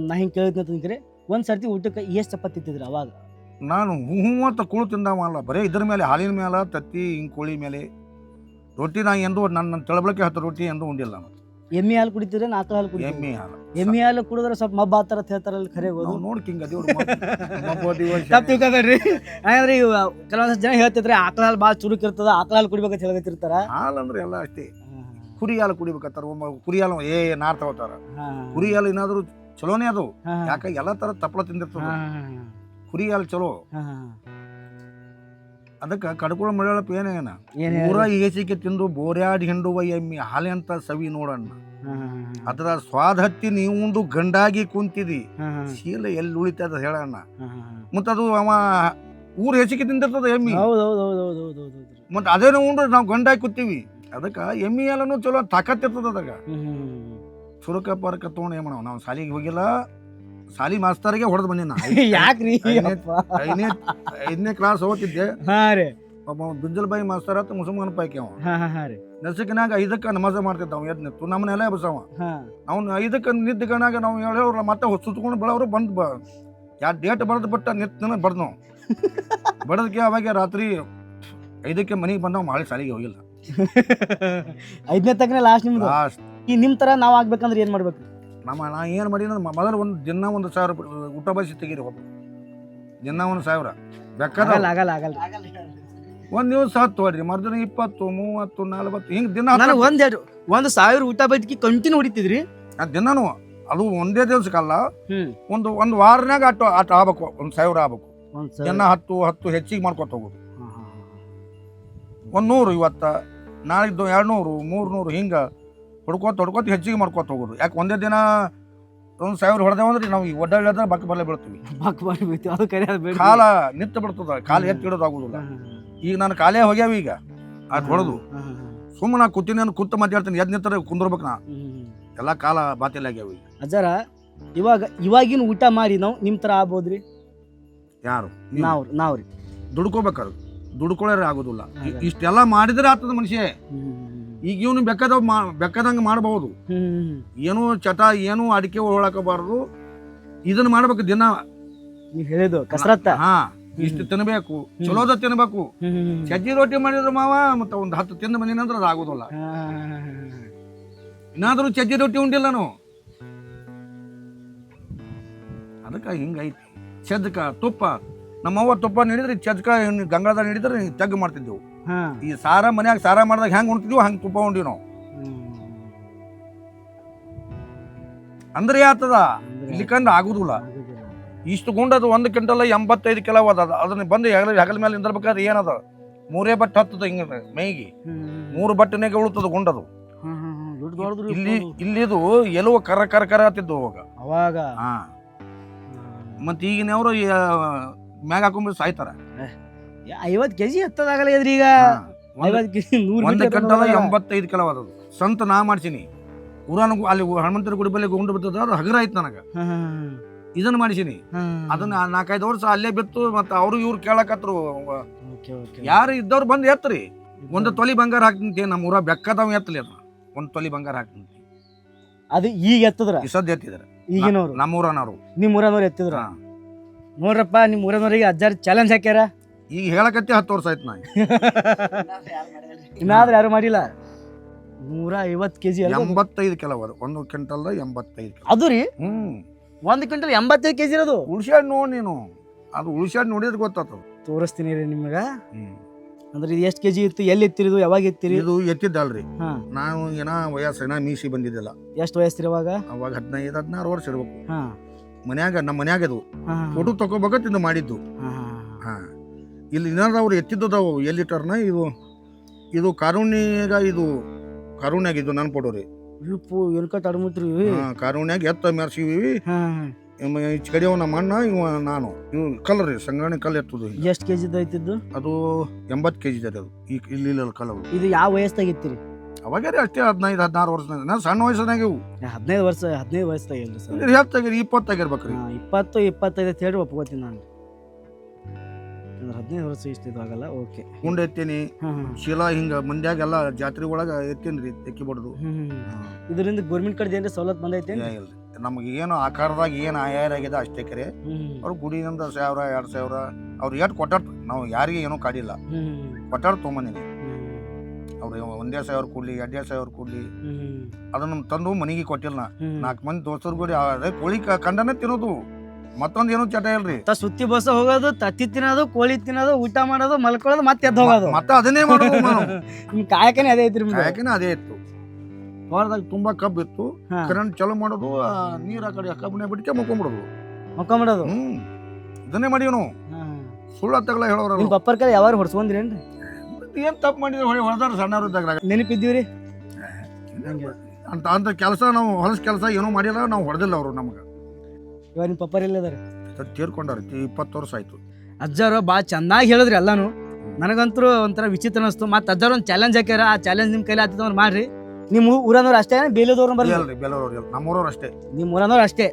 ನಾ ಹಿಂಗೆ ಕೇಳಿದ್ರಿ. ಒಂದ್ ಸರ್ತಿ ಊಟಕ್ಕೆ ಎಷ್ಟು ಚಪಾತಿ ತಿಂತಿದ್ರಿ ಅವಾಗ? ನಾನು ಅಂತ ಕುಳು ತಿಂದವಲ್ಲ, ಬರೀ ಇದ್ರ ಮೇಲೆ ಹಾಲಿನ ಮೇಲೆ ತತ್ತಿ ಹಿಂಗೆ ಕೋಳಿ ಮೇಲೆ ರೊಟ್ಟಿ. ನಾ ಎಂದು ನನ್ನ ತಳಬಳಕೆ 10 ರೊಟ್ಟಿ ಎಂದು ಉಂಡಿಲ್ಲ ನಾನು. ಎಮ್ಮೆ ಹಾಲು ಕುಡಿತೀರ? ಆಕಳ ಹಾಲು ಕುಡಿತೀರ? ಎಮ್ಮೆ ಹಾಲು. ಎಮ್ಮೆ ಹಾಲು ಕುಡಿದ್ರೆ ಸ್ವಲ್ಪ ಮಬ್ಬ ಆತರ ಹೇಳ್ತಾರಲ್ಲ, ಖರೆ ಹೋದು ನೋಡಿ ಹಿಂಗ ತಪ್ಪು ತಿಳ್ಕೊಬೇಡ್ರಿ. ಯಾಕಂದ್ರೆ ಕೆಲವೊಂದಷ್ಟು ಜನ ಹೇಳ್ತಿದ್ರೆ ಆಕಳ ಹಾಲು ಭಾಳ ಚುರುಕ್ ಇರ್ತದ, ಆಕಳ ಹಾಲು ಕುಡಿಬೇಕಂತ ಹೇಳ್ತಿರ್ತಾರ. ಹಾಲು ಅಂದ್ರೆ ಎಲ್ಲ ಅಷ್ಟೇ. ಕುರಿ ಹಾಲು ಕುಡಿಬೇಕತ್ತಾರ. ಕುರಿ ಹಾಲು ನಾರ್ ತಗೋತಾರ. ಕುರಿ ಹಾಲು ಏನಾದ್ರು ಚಲೋನೇ ಅದು, ಯಾಕೆ ಎಲ್ಲಾ ತರ ತಪ್ಪಲ ತಿಂದಿರ್ತದ. ಕುರಿ ಹಾಲು ಚಲೋ. ಅದಕ್ಕೆ ಕಡ್ಕೊಳ ಮಳೆಯೊಳಪ ಏನೇನ ಪೂರ ಏಸಿಕೆ ತಿಂದು ಬೋರ್ಯಾಡಿ ಹಿಂಡುವ ಎಮ್ಮಿ ಹಾಲೆ ಅಂತ ಸವಿ ನೋಡಣ್ಣ. ಅದರ ಸ್ವಾದ ಹತ್ತಿ ನೀವು ಉಂಡು ಗಂಡಾಗಿ ಕುಂತಿದಿ, ಶೀಲ ಎಲ್ಲಿ ಉಳಿತದ ಹೇಳಣ್ಣ. ಮತ್ತದು ಅವ ಊರ್ ಹೆಸಿಕೆ ತಿಂದಿರ್ತದ ಎಮ್ಮಿ. ಮತ್ತ ಅದೇನೋ ಉಂಡ್ರೆ ನಾವು ಗಂಡಾಗಿ ಕೂತೀವಿ. ಅದಕ್ಕೆ ಎಮ್ಮಿ ಹಾಲನು ಚಲೋ ತಾಕತ್ ಇರ್ತದ. ಅದಾಗ ಸುರಕ ಪರಕ ತಗೊಂಡು ಏನ್ ಮಾಡವ. ನಾವು ಶಾಲಿಗೆ ಹೋಗಿಲ್ಲ, ಶಾಲಿ ಮಾಸ್ತರಿಗೆ ಹೊಡೆದ್ ಬಂದಿನ. ಯಾಕ್ರಿ? 5ನೇ ಕ್ಲಾಸ್ ಓದ್ತಿದ್ದೆ. ಒಬ್ಬ ಬಿಂಜಲ್ಬಾಯಿ ಮಾಸ್ತರ್ ಆತ ಮುಸಲ್ಮಾನ ಪೈಕಿ ಅವ. ನಸಿಕಿನಾಗ 5ಕ್ಕೆ ನಮಾಜ ಮಾಡ್ತಿದ್ದ. ಅವ ಎದ್ ನಿಂತು ನಮ್ಮನೆಲ್ಲ ಬಸವ. ಅವ್ನು 5ಕ್ಕೆ ನಿದ್ದಗನಾಗ ನಾವು ಹೇಳೋರು ಮತ್ತೆ ಸುತ್ಕೊಂಡು ಬೆಳವ್ರು ಬಂದ್ ಡೇಟ್ ಬಡ್ದು ಬಟ್ಟ ನಿತ್ತ ಬಡ್ದು ನಾವು ಬಡದಕ್ಕೆ. ಅವಾಗ ರಾತ್ರಿ 5ಕ್ಕೆ ಮನೆಗೆ ಬಂದವ. ಮಾಡಿ ಶಾಲಿಗೆ ಹೋಗಿಲ್ಲ. 5ನೇ ತಕ್ಕನೇ ಲಾಸ್ಟ್ ನಿಮ್ದು. ಈ ನಿಮ್ ತರ ನಾವ್ ಆಗ್ಬೇಕಂದ್ರೆ ಏನ್ ಮಾಡ್ಬೇಕು? ನಾ ಏನು ಮಾಡಿ ಮೊದಲು ದಿನ 1,000 ಊಟ ಬಸಿ ತೆಗೀರಿ. ಹೋಗ್ಬೇಕು ದಿನ 1,000 ಬೇಕಾದ್ರೆ ಒಂದ್ ದಿವಸ 10 ಹೊಡ್ರಿ, ಮರ್ದಿನ 20 30 40 ಹಿಂಗ್ ದಿನ. 1,000 ಊಟ ಬೈಕಿ ಕಂಟಿನ್ಯೂ ಹೊಡಿತಿದ್ರಿ ದಿನಾನು. ಅದು ಒಂದೇ ದಿವ್ಸಕ್ಕಲ್ಲ, ಒಂದು ವಾರನಾಗ ಆಟ ಆಗ್ಬೇಕು. 1,000 ಆಗ್ಬೇಕು. ದಿನ 10 ಹೆಚ್ಚಿಗೆ ಮಾಡ್ಕೊತ ಹೋಗುದು. 100 ಇವತ್ತ, ನಾಳಿದ್ದು 200 300 ಹಿಂಗ ಹೊಡ್ಕೋತ ಹೆಚ್ಚಿಗೆ ಮಾಡ್ಕೋತ ಹೋಗೋದು. ಯಾಕೆ ಒಂದೇ ದಿನ 1,000 ಹೊಡೆದೇವ ಅಂದ್ರೆ ನಾವು ಒಡ್ಡಾಡಿದ್ರೆ ಬಕ್ ಬರಲೇ ಬೀಳ್ತೀವಿ. ಕಾಲ ನಿಂತು ಬಿಡ್ತದ, ಕಾಲ ಎತ್ತಿ ಇಡೋದಾಗುದಿಲ್ಲ. ಈಗ ನಾನು ಕಾಲೇ ಹೋಗ್ಯಾವ. ಈಗ ಅದು ಹೊಡೆದು ಸುಮ್ಮನೆ ಕೂತೀನಿ, ಕೂತ ಮಾತಾಡ್ತೀನಿ. ಎದ್ ನಿಂತರ ಕುಂದ್ರಬೇಕು. ನಾ ಎಲ್ಲ ಕಾಲ ಬಾತಿಲ್ಲ ಆಗ್ಯಾವ. ಈಗ ಅಜ್ಜಾರ ಇವಾಗಿನ ಊಟ ಮಾಡಿ ನಾವು ನಿಮ್ ತರ ಆಗ್ಬೋದ್ರಿ? ಯಾರು? ನಾವ್ರಿ ದುಡ್ಕೋಬೇಕಾದ್ರು ದುಡ್ಕೊಳ್ಳೋರೆ ಆಗೋದಿಲ್ಲ. ಇಷ್ಟೆಲ್ಲ ಮಾಡಿದ್ರೆ ಆಗ್ತದ ಮನುಷ್ಯ. ಈಗ ಇವನು ಬೇಕಾದಂಗೆ ಮಾಡಬಹುದು. ಏನು ಚಟ ಏನು ಅಡಿಕೆ ಹೊಳಕಬಾರ್ದು. ಇದನ್ನ ಮಾಡ್ಬೇಕು ದಿನ. ಹೇಳಿದ್ದು ಕಸರತ್ತ. ಇಷ್ಟು ತಿನ್ಬೇಕು, ಚಲೋದ ತಿನ್ಬೇಕು. ಸಜ್ಜಿ ರೊಟ್ಟಿ ಮಾಡಿದ್ರ ಮಾವ ಮತ್ತ ಒಂದ್ 10 ತಿಂದ ಬಂದಿನ ಅಂದ್ರೆ ಅದು ಆಗೋದಿಲ್ಲ. ಇನ್ನಾದ್ರೂ ಸಜ್ಜಿ ರೊಟ್ಟಿ ಉಂಡಿಲ್ಲ ನಾವು, ಅದಕ್ಕೆ ಹಿಂಗೈತಿ. ಚಜ್ಕ ತುಪ್ಪ, ನಮ್ಮವ್ವ ತುಪ್ಪ ನೀಡಿದ್ರೆ ಚಜ್ಕ ಗಂಗಾಳದಾಗ ನೀಡಿದ್ರೆ ತೆಗ್ ಮಾಡ್ತಿದ್ದೆವು. ಈ ಸಾರ ಮನ್ಯಾಗ ಸಾರ ಮಾಡಿದಾಗ ಹೆಂಗ್ ಉಣ್ತಿದ್ವಿ ಹಂಗೆ ತುಪ್ಪ ಉಂಡಿವಿ ನಾವು. ಅಂದ್ರೆ ಆತದ ಇಲ್ಲಿ ಕಂಡು ಆಗುದಿಲ್ಲ. ಇಷ್ಟು ಗುಂಡದು 1 ಕ್ವಿಂಟಲ್ 85 ಕಿಲೋ ಅದ. ಅದನ್ನ ಬಂದು ಹೆಗಲ ಮೇಲೆ ನಿಂದಿರ್ಬೇಕಾದ್ರೆ ಏನದ 3 ಬಟ್ಟೆ ಹತ್ತದ ಹಿಂಗ ಮೈಗಿ 3 ಬಟ್ಟೆನಾಗ ಉಳುತ್ತದ ಗುಂಡದು. ಇಲ್ಲಿದು ಎಲ್ಲೋ ಕರ ಕರ ಕರ ಹತ್ತಿದ್ದು ಅವಾಗ. ಮತ್ತ ಈಗಿನವ್ರು ಮ್ಯಾಗ ಹಾಕೊಂಡ್ಬಿಟ್ಟು ಸಾಯ್ತಾರ. 50 kg ಎತ್ತದಾಗಲ್ಲ ಇದ್ರಿ ಈಗ. 50 kg 1 ಕ್ವಿಂಟಲ್ 85 ಕಿಲೋ ಅದದು. ಸ್ವಂತ ನಾ ಮಾಡ್ಸೀನಿ. ಊರಾನ ಅಲ್ಲಿ ಹನುಮಂತರ ಗುಡಿ ಬಲ್ಲಿ ಗುಂಡು ಬಿತ್ತದ, ಅದು ಹಗರ ಆಯ್ತು ನನಗ. ಇದನ್ನ ಮಾಡಿಸೀನಿ. ಅದನ್ನ 4-5 ವರ್ಷ ಅಲ್ಲೇ ಬಿತ್ತು. ಮತ್ತ ಅವ್ರು ಇವ್ರು ಕೇಳಕತ್ರು, ಯಾರು ಇದ್ದವ್ರು ಬಂದು ಎತ್ತರಿ 1 ತೊಲಿ ಬಂಗಾರ ಹಾಕ್ತಂತಿ. ನಮ್ಮ ಊರ ಬೆಕ್ಕದವ್ ಎತ್ತಲಿ ಅದ 1 ತೊಲಿ ಬಂಗಾರ ಹಾಕ್ತಂತಿ. ಅದು ಈಗ ಎತ್ತದ್ರ ಸದ್ಯ ಎತ್ತಿದ್ರ ಈಗಿನವ್ರು, ನಮ್ಮ ಊರನವ್ರು. ನಿಮ್ ಊರನವ್ರು ಎತ್ತಿದ್ರ. ನೋಡ್ರಪ್ಪ, ನಿಮ್ ಊರನವ್ರಿಗೆ ಅಜ್ಜಾರ್ ಚಾಲೆಂಜ್ ಹಾಕ್ಯಾರ. ಈಗ ಹೇಳಕತ್ತಿ 10 ವರ್ಷ ಆಯ್ತು. ನಾ ಇನ್ನಾದ್ರೂ ಯಾರು ಮಾಡಿಲ್ಲ. 150 kg 85 ಕಿಲೋ ಅದು 1 ಕ್ವಿಂಟಲ್ 85 ಕಿಲೋ ಅದು ರೀ. 1 ಕ್ವಿಂಟಲ್ 85 kg ಇರೋದು. ಉಳ್ಸ್ಯಾಡ್ ನೋಡ್ ನೀನು, ಅದು ಉಳ್ಸ್ಯಾಡ್ ನೋಡಿದ್ರೆ ಗೊತ್ತಾಗ್ತದ. ತೋರಿಸ್ತೀನಿ ರೀ ನಿಮಗ. ಅಂದ್ರೆ ಇದು ಎಷ್ಟು kg ಇತ್ತು, ಎಲ್ಲಿ ಎತ್ತಿರಿದು, ಯಾವಾಗ ಎತ್ತಿರಿ? ಇದು ಎತ್ತಿದ್ದಲ್ರಿ. ನಾವು ಏನ ವಯಸ್ಸೇನ ಮೀಸಿ ಬಂದಿದ್ದಿಲ್ಲ. ಎಷ್ಟು ವಯಸ್ಸಿರಿ ಅವಾಗ? 15-16 ವರ್ಷ ಇರ್ಬೇಕು. ಮನ್ಯಾಗ ನಮ್ಮ ಮನ್ಯಾಗ ಇದು ಫೋಟೋ ತಗೋಬೇಕಂತ ಮಾಡಿದ್ದು. ಇಲ್ಲಿ ಏನಾದ್ರು ಎತ್ತಿದ್ದವು ಎಲ್ಲಿಟರ್ನ ಇದು ಕಾರುಣ್ಯಾಗ, ಇದು ಕಾರುಣ್ಯಾಗ ಇದು ನನ್ ಫೋಟೋ ರೀ. ಕಾರುಣ್ಯಾಗ ಎತ್ತ ಮೆರ್ಸಿವಿ. ಈಚ ಕಡೆ ನಮ್ಮ ಅಣ್ಣ, ಇವ ನಾನು. ಇವ್ ಕಲರ್ ರೀ, ಸಂಗ್ರಾಣಿ ಕಲ್ ಎತ್ತದು. ಎಷ್ಟು kg ಐತಿದ್ದು? ಅದು 80 kg ಅದು. ಈಗ ಇಲ್ಲಿ ಕಲರ್. ಇದು ಯಾವ ವಯಸ್ಸಾಗ ಇತ್ತಿರಿ? ಅವಾಗ ರೀ ಅಷ್ಟೇ 15-16 ವರ್ಷನಾಗ. ನಾ ಸಣ್ಣ ವಯಸ್ಸನಾಗ ಇವು 15 ವಯಸ್ಸಾಗ ಇಲ್ರಿ ಸರ್. 20 ಆಗಿರ್ಬೇಕ್ರಿ. 20-25 ಅಂತ ಹೇಳಿ ಒಪ್ಕೋತೀನಿ ನಾನು. 15 ವರ್ಷ ಇಷ್ಟಿದು ಆಗಲ್ಲ. ಓಕೆ. ಗುಂಡ ಎತ್ತೀನಿ, ಶೀಲಾ ಹಿಂಗ ಮಂದ್ಯಾಗೆಲ್ಲ ಜಾತ್ರೆ ಒಳಗ ಎತ್ತೀನ್ರಿ, ತೆಕ್ಕಿ ಬಡ್ದು. ಇದರಿಂದ ಗೌರ್ಮೆಂಟ್ ಕಡೆ ಏನ್ರಿ ಸವಲತ್ತು ಬಂದೈತೆ? ನಮಗೆ ಏನು ಆಕಾರದಾಗ ಏನು ಆಯಾರ ಆಗಿದೆ ಅಷ್ಟೇ ಕರೆ. ಅವ್ರು ಗುಡಿಯಿಂದ 1000-2000 ಅವ್ರು ಎಷ್ಟು ಕೊಟ್ಟಾರ. ನಾವು ಯಾರಿಗೆ ಏನೂ ಕಾಡಿಲ್ಲ, ಕೊಟ್ಟಾರ ತೊಗೊಂಬಂದಿನಿ. ಅವ್ರು 1000 ಕೊಡ್ಲಿ 2000 ಕೊಡ್ಲಿ, ಅದನ್ನ ತಂದು ಮನೆಗೆ ಕೊಟ್ಟಿಲ್ಲ. 4 ಮಂದಿ ದೋಸ್ತರು ಕೂಡ ಅದೇ ಕೋಳಿ ಕಂಡನೇ ತಿನ್ನೋದು, ಮತ್ತೊಂದು ಏನೋ ಚಟ ಇಲ್ರಿ. ಸುತ್ತಿ ಬಸ ಹೋಗೋದು, ತತ್ತಿ ತಿನ್ನೋದು, ಕೋಳಿ ತಿನ್ನೋದು, ಊಟ ಮಾಡೋದು, ಮಲ್ಕೊಳ್ಳೋದು, ಮತ್ತೆ ಎದ್ದು ಹೋಗೋದು, ಮತ್ತೆ ಅದನ್ನೇ ಮಾಡೋದು. ನಿಮ್ ಕಾಯಕನೇ ಅದೇ ಐತ್ರಿ. ಕಾಯಕನೇ ಅದೇ ಇತ್ತು. ಹೊರದಾಗ ತುಂಬಾ ಕಬ್ಬು ಇತ್ತು. ಕರೆಂಟ್ ಚಾಲು ಮಾಡೋದು, ನೀರ್ ಆ ಕಡೆ ಕಬ್ಬನೇ ಬಿಟ್ಟು ಮಕ್ಕೊಂಬಿಡೋದು. ಇದನ್ನೇ ಮಾಡೀವಿ ನಾವು. ಸುಳ್ಳ ತಗಲ ಹೇಳೋರ. ನಿಮ್ ಪಪ್ಪರ್ ಕೈ ಯಾವಾಗ ಹೊಡ್ಸ್ಕೊಂಡ್ರೇನ್ರಿ? ಏನ್ ತಪ್ಪು ಮಾಡಿದ್ರೆ ಹೊಡೆದಾರ ಸಣ್ಣವ್ರದಾಗ. ನೆನಪಿದ್ದೀವ್ರಿ ಅಂತ ಕೆಲಸ ನಾವು ಹೊಲಸ ಕೆಲಸ ಏನೂ ಮಾಡಿಲ್ಲ, ನಾವು ಹೊಡೆದಿಲ್ಲ ಅವರು ನಮ್ಗೆ. ಇವಾಗ ನಿಮ್ ಪಪ್ಪರ್ ಎಲ್ಲದಾರ? ತೀರ್ಕೊಂಡಾರ. 20 ವರ್ಷ ಆಯ್ತು. ಅಜ್ಜಾರು ಭಾಳ ಚೆನ್ನಾಗಿ ಹೇಳಿದ್ರಿ ಎಲ್ಲಾನು. ನನಗಂತೂ ಒಂಥರ ವಿಚಿತ್ರ ಅನಿಸ್ತು. ಮತ್ತೆ ಅಜ್ಜಾರು ಒಂದು ಚಾಲೆಂಜ್ ಹಾಕ್ಯಾರ. ಆ ಚಾಲೆಂಜ್ ನಿಮ್ ಕೈಲಿ ಆತಿದ್ದವ್ರು ಮಾಡ್ರಿ. ನಿಮ್ ಊರನವ್ರು ಅಷ್ಟೇ, ಬೇಲದವ್ರು ಬರ್ಲಿ? ಬೇಲೂರು ನಮ್ಮೂರವ್ರು ಅಷ್ಟೇ. ನಿಮ್ ಊರನವ್ರು ಅಷ್ಟೇ.